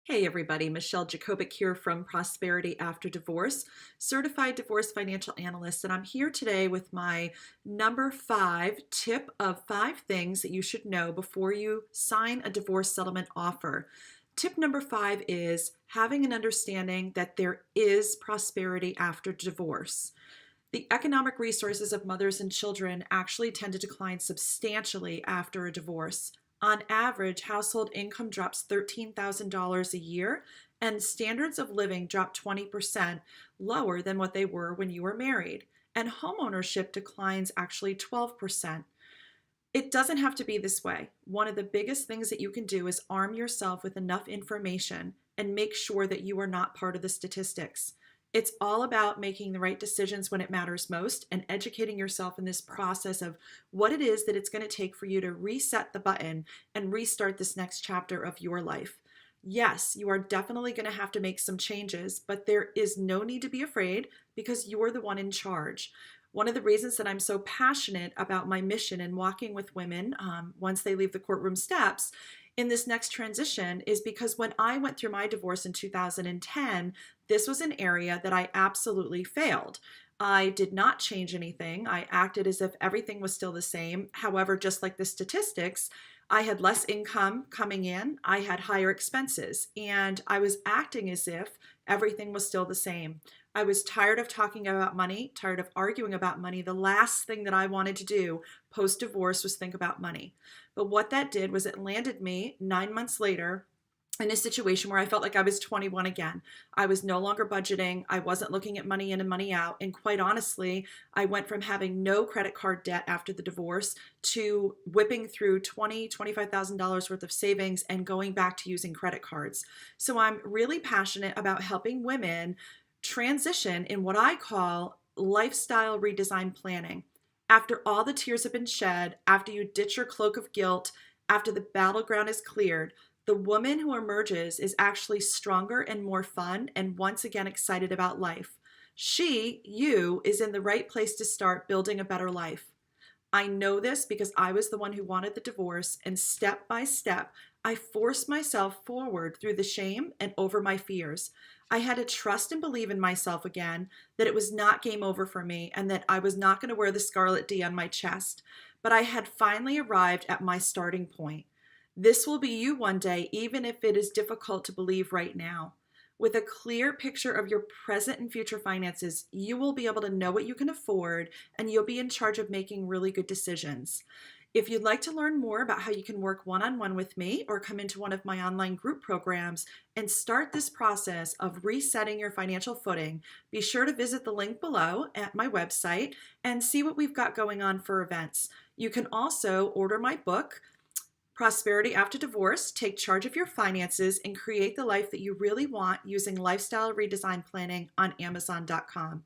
Hey everybody, Michelle Jacobik here from Prosperity After Divorce, certified divorce financial analyst, and I'm here today with my number 5 tip of 5 things that you should know before you sign a divorce settlement offer. Tip number 5 is having an understanding that there is prosperity after divorce. The economic resources of mothers and children actually tend to decline substantially after a divorce. On average, household income drops $13,000 a year, and standards of living drop 20% lower than what they were when you were married. And homeownership declines actually 12%. It doesn't have to be this way. One of the biggest things that you can do is arm yourself with enough information and make sure that you are not part of the statistics. It's all about making the right decisions when it matters most and educating yourself in this process of what it is that it's going to take for you to reset the button and restart this next chapter of your life. Yes, you are definitely going to have to make some changes, but there is no need to be afraid because you're the one in charge. One of the reasons that I'm so passionate about my mission and walking with women once they leave the courtroom steps in this next transition is because when I went through my divorce in 2010, this was an area that I absolutely failed. I did not change anything. I acted as if everything was still the same. However, just like the statistics, I had less income coming in, I had higher expenses, and I was acting as if everything was still the same. I was tired of talking about money, tired of arguing about money. The last thing that I wanted to do post-divorce was think about money. But what that did was it landed me 9 months later in a situation where I felt like I was 21 again. I was no longer budgeting. I wasn't looking at money in and money out. And quite honestly, I went from having no credit card debt after the divorce to whipping through $25,000 worth of savings and going back to using credit cards. So I'm really passionate about helping women transition in what I call lifestyle redesign planning. After all the tears have been shed, after you ditch your cloak of guilt, after the battleground is cleared, the woman who emerges is actually stronger and more fun and once again excited about life. You, is in the right place to start building a better life. I know this because I was the one who wanted the divorce, and step by step, I forced myself forward through the shame and over my fears. I had to trust and believe in myself again, that it was not game over for me and that I was not going to wear the scarlet D on my chest. But I had finally arrived at my starting point. This will be you one day, even if it is difficult to believe right now. With a clear picture of your present and future finances, you will be able to know what you can afford and you'll be in charge of making really good decisions. If you'd like to learn more about how you can work one-on-one with me or come into one of my online group programs and start this process of resetting your financial footing, be sure to visit the link below at my website and see what we've got going on for events. You can also order my book, Prosperity After Divorce, Take Charge of Your Finances and Create the Life that you really want using Lifestyle Redesign Planning on Amazon.com.